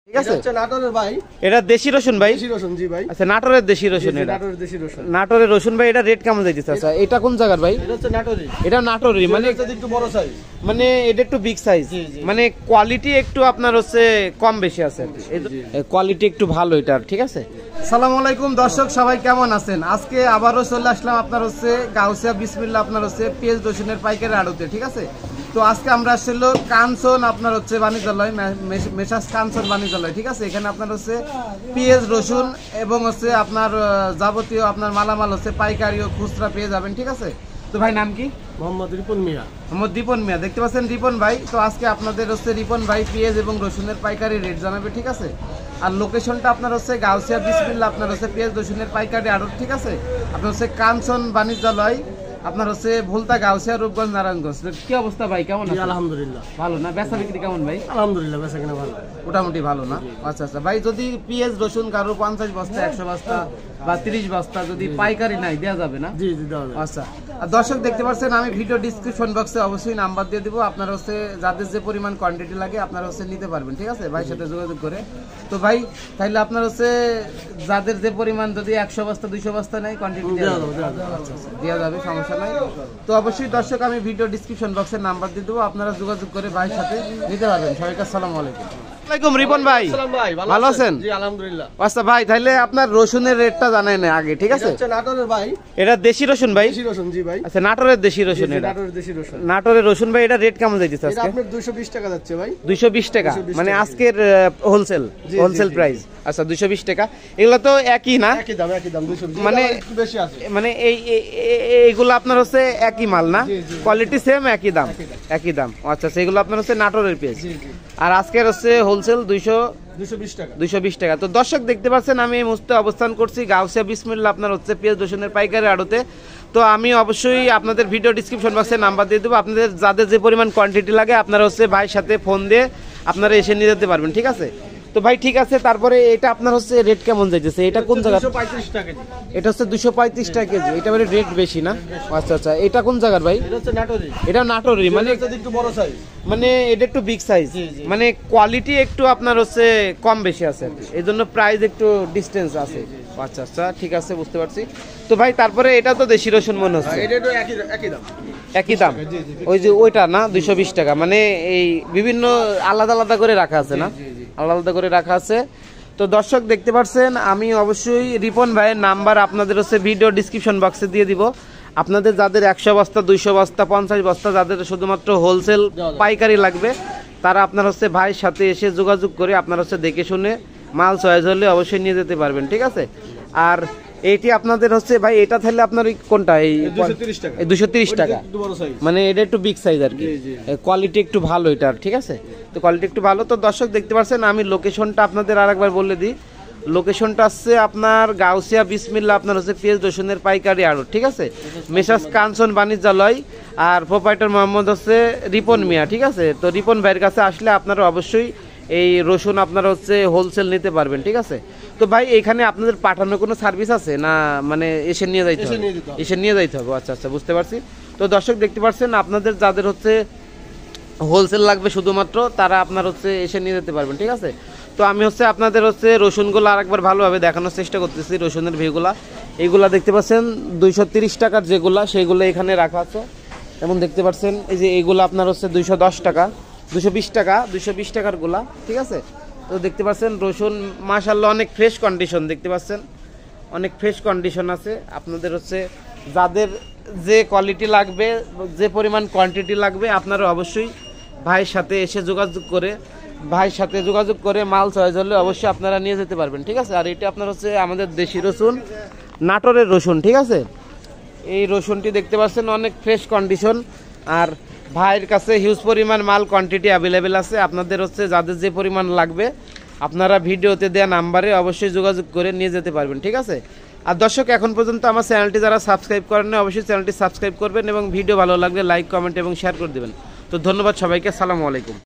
ঠিক আছে, এটা নাটোরের ভাই, এটা দেশি রসুন ভাই। দেশি রসুন জি ভাই। আচ্ছা, নাটোরের দেশি রসুন। এটা নাটোরের দেশি রসুন, নাটোরের রসুন ভাই। এটা রেট কেমন যাইতেছে? আচ্ছা, এটা কোন জায়গার ভাই? এটা হচ্ছে নাটোরি। এটা নাটোরি, মানে একটু বড় সাইজ, মানে এটা একটু বিগ সাইজ, মানে কোয়ালিটি একটু আপনার হচ্ছে কম বেশি আছে আর কি, কোয়ালিটি একটু ভালো এটার। ঠিক আছে, আসসালামু আলাইকুম দর্শক, সবাই কেমন আছেন? আজকে আবারও চলে আসলাম আপনার হচ্ছে গাউসিয়া বিসমিল্লাহ আপনার হচ্ছে পেঁয়াজ রসুনের পাইকারি আড়তে। ঠিক আছে, তো আজকে আমরা আসছিল কাঞ্চন আপনার হচ্ছে বাণিজ্যালয়, মেসাজ কাঞ্চন বাণিজ্যালয়। ঠিক আছে, এখানে আপনার হচ্ছে পেঁয়াজ রসুন এবং হচ্ছে আপনার যাবতীয় আপনার মালামাল হচ্ছে পাইকারি ও খুচরা পেয়ে যাবেন। ঠিক আছে, তো ভাই নাম কি? মোহাম্মদ রিপন মিয়া। মোহাম্মদ রিপন মিয়া, দেখতে পাচ্ছেন রিপন ভাই। তো আজকে আপনাদের হচ্ছে রিপন ভাই পেঁয়াজ এবং রসুনের পাইকারি রেট জানাবে। ঠিক আছে, আর লোকেশনটা আপনার হচ্ছে গাউসিয়া বিসমিল্লাহ আপনার হচ্ছে পেঁয়াজ রসুনের পাইকারি আড়ত। ঠিক আছে, আপনার হচ্ছে কাঞ্চন বাণিজ্যালয়, আপনার হচ্ছে ভুলতা গাউসিয়া রূপগঞ্জ নারায়ণগঞ্জ। কি অবস্থা ভাই, কেমন আছেন? আলহামদুলিল্লাহ ভালো না? বেচা বিক্রি কেমন ভাই? আলহামদুলিল্লাহ বেচা কিনা ভালো, মোটামুটি ভালো না? আচ্ছা আচ্ছা ভাই, যদি পেঁয়াজ রসুন কারো 50 বস্তা 100 বস্তা বা 30 বস্তা যদি পাইকারি নাই দেওয়া যাবে না? জি জি দেওয়া যাবে। আচ্ছা, আর দর্শক দেখতে পাচ্ছেন আমি ভিডিও ডিসক্রিপশন বক্সে অবশ্যই নাম্বার দিয়ে দিব, আপনারা হচ্ছে যাদের যে পরিমাণ কোয়ান্টিটি লাগে আপনারা হচ্ছে নিতে পারবেন। ঠিক আছে, ভাইয়ের সাথে যোগাযোগ করে। তো ভাই তাহলে আপনার হচ্ছে যাদের যে পরিমাণ যদি 100 বস্তা 200 বস্তা নেয় কোয়ান্টিটি দেওয়া যাবে, সমস্যা নাই। তো অবশ্যই দর্শক আমি ভিডিও ডিসক্রিপশন বক্সে নাম্বার দিয়ে দেবো, আপনারা যোগাযোগ করে ভাইয়ের সাথে নিতে পারবেন। সবাইকে আসসালামু আলাইকুম। আসসালামু রিপন ভাই, ভালো আছেন? জি আলহামদুলিল্লাহ। আচ্ছা ভাই, তাহলে আপনার রসুনের রেটটা জানাই না আগে। ঠিক আছে, এটা নাটোরের ভাই, এটা দেশি রসুন ভাই। দেশি রসুন জি ভাই। আচ্ছা, নাটোরের দেশি রসুন। এটা নাটোরের দেশি রসুন, নাটোরের রসুন ভাই। এটা রেট কেমন যাইতেছে এটা আজকে? আপনার 220 টাকা যাচ্ছে ভাই। 220 টাকা, মানে আজকের হোলসেল প্রাইস। আচ্ছা, 220 টাকা। এগুলো তো একই না? একই দাম, একই দাম 220, মানে একটু বেশি আছে, মানে এইগুলো আপনার হচ্ছে একই মাল না? কোয়ালিটি সেম, একই দাম, একই দাম। আচ্ছা, সেগুলো আপনার হচ্ছে নাটোরের পেঁয়াজ, আর আজকের হচ্ছে হোলসেল 220 টাকা। তো দর্শক দেখতে পাচ্ছেন আমি এই মুহূর্তে অবস্থান করছি গাউসিয়া বিসমিল্লাহ আপনার হচ্ছে পেঁয়াজ রসুনের পাইকারি আড়তে। তো আমি অবশ্যই আপনাদের ভিডিও ডিসক্রিপশন বক্সে নাম্বার দিয়ে দেবো, আপনাদের যাদের যে পরিমাণ কোয়ান্টিটি লাগে আপনারা হচ্ছে ভাইয়ের সাথে ফোন দিয়ে আপনারা এসে নিয়ে যেতে পারবেন। ঠিক আছে, তো ভাই ঠিক আছে। তারপরে এটা আপনার হচ্ছে রেট কেমন যাইতেছে? এটা কোন জায়গা? 235 টাকা কেজি। এটা হচ্ছে 235 টাকা কেজি। এটা মানে রেট বেশি না? আচ্ছা আচ্ছা, এটা কোন জায়গার ভাই? এটা হচ্ছে নাটোরি। এটা নাটোরি, মানে একটু বড় সাইজ, মানে এটা একটু বিগ সাইজ, মানে কোয়ালিটি একটু আপনার হচ্ছে কম বেশি আছে আর কি, এই জন্য প্রাইস একটু ডিস্টেন্স আছে। আচ্ছা আচ্ছা, ঠিক আছে, বুঝতে পারছি। তো ভাই তারপরে এটা তো দেশি রসুন মনে হচ্ছে, এটা তো একই দাম, একই দাম। ওই যে ওইটা না 220 টাকা, মানে এই বিভিন্ন আলাদা আলাদা করে রাখা আছে না? আলাদা আলাদা করে রাখা আছে। তো দর্শক দেখতে পাচ্ছেন আমি অবশ্যই রিপন ভাইয়ের নাম্বার আপনাদের হচ্ছে ভিডিও ডিসক্রিপশন বক্সে দিয়ে দিব। আপনাদের যাদের 100 বস্তা 200 বস্তা 50 বস্তা যাদের শুধুমাত্র হোলসেল পাইকারি লাগবে তারা আপনার হচ্ছে ভাইয়ের সাথে এসে যোগাযোগ করে আপনার হচ্ছে দেখে শুনে মাল চয়েস হলে অবশ্যই নিয়ে যেতে পারবেন। ঠিক আছে, আর এইটি আপনাদের হচ্ছে ভাই এটা তাহলে আপনার কোনটা? এই 230 টাকা, মানে এটা একটু বিগ সাইজ আর কি, কোয়ালিটি একটু ভালো এটার। ঠিক আছে, তো কোয়ালিটি একটু ভালো। তো দর্শক দেখতে পাচ্ছেন আমি লোকেশনটা আপনাদের আরেকবার বলে দিই। লোকেশনটা আছে আপনার গাউসিয়া বিসমিল্লাহ আপনার হচ্ছে পেঁয়াজ রসুনের পাইকারি আড়ত। ঠিক আছে, মেসাজ কাঞ্চন বাণিজ্যালয়, আর প্রোপাইটার মোহাম্মদ হচ্ছে রিপন মিয়া। ঠিক আছে, তো রিপন ভাইয়ের কাছে আসলে আপনারা অবশ্যই এই রসুন আপনারা হচ্ছে হোলসেল নিতে পারবেন। ঠিক আছে, তো ভাই এখানে আপনাদের পাঠানোর কোনো সার্ভিস আছে না, মানে এসে নিয়ে যাইতে হবে? এসে নিয়ে যাইতে হবে। আচ্ছা আচ্ছা, বুঝতে পারছি। তো দর্শক দেখতে পাচ্ছেন আপনাদের যাদের হচ্ছে হোলসেল লাগবে শুধুমাত্র তারা আপনার হচ্ছে এসে নিয়ে যেতে পারবেন। ঠিক আছে, তো আমি হচ্ছে আপনাদের হচ্ছে রসুনগুলো আরেকবার ভালোভাবে দেখানোর চেষ্টা করতেছি। রসুনের ভিউগুলা এইগুলা দেখতে পাচ্ছেন 230 টাকার যেগুলা সেইগুলো এখানে রাখা আছে, এবং দেখতে পাচ্ছেন এই যে এইগুলো আপনার হচ্ছে 210 টাকা 220 টাকার গুলা। ঠিক আছে, তো দেখতে পাচ্ছেন রসুন মাশাআল্লাহ অনেক ফ্রেশ কন্ডিশন, দেখতে পাচ্ছেন অনেক ফ্রেশ কন্ডিশন আছে। আপনাদের হচ্ছে যাদের যে কোয়ালিটি লাগবে যে পরিমাণ কোয়ান্টিটি লাগবে আপনারা অবশ্যই ভাইয়ের সাথে এসে যোগাযোগ করে মাল চয়েস হলে অবশ্যই আপনারা নিয়ে যেতে পারবেন। ঠিক আছে, আর এটা আপনার হচ্ছে আমাদের দেশি রসুন, নাটোরের রসুন। ঠিক আছে, এই রসুনটি দেখতে পাচ্ছেন অনেক ফ্রেশ কন্ডিশন, আর ভাইয়ের কাছে হিউজ পরিমাণ মাল কোয়ান্টিটি অ্যাভেলেবেল আছে। আপনাদের হচ্ছে যাদের যে পরিমাণ লাগবে আপনারা ভিডিওতে দেওয়া নাম্বারে অবশ্যই যোগাযোগ করে নিয়ে যেতে পারবেন। ঠিক আছে, আর দর্শক এখন পর্যন্ত আমার চ্যানেলটি যারা সাবস্ক্রাইব করেন না অবশ্যই চ্যানেলটি সাবস্ক্রাইব করবেন, এবং ভিডিও ভালো লাগলে লাইক কমেন্ট এবং শেয়ার করে দেবেন। তো ধন্যবাদ সবাইকে, আসসালামু আলাইকুম।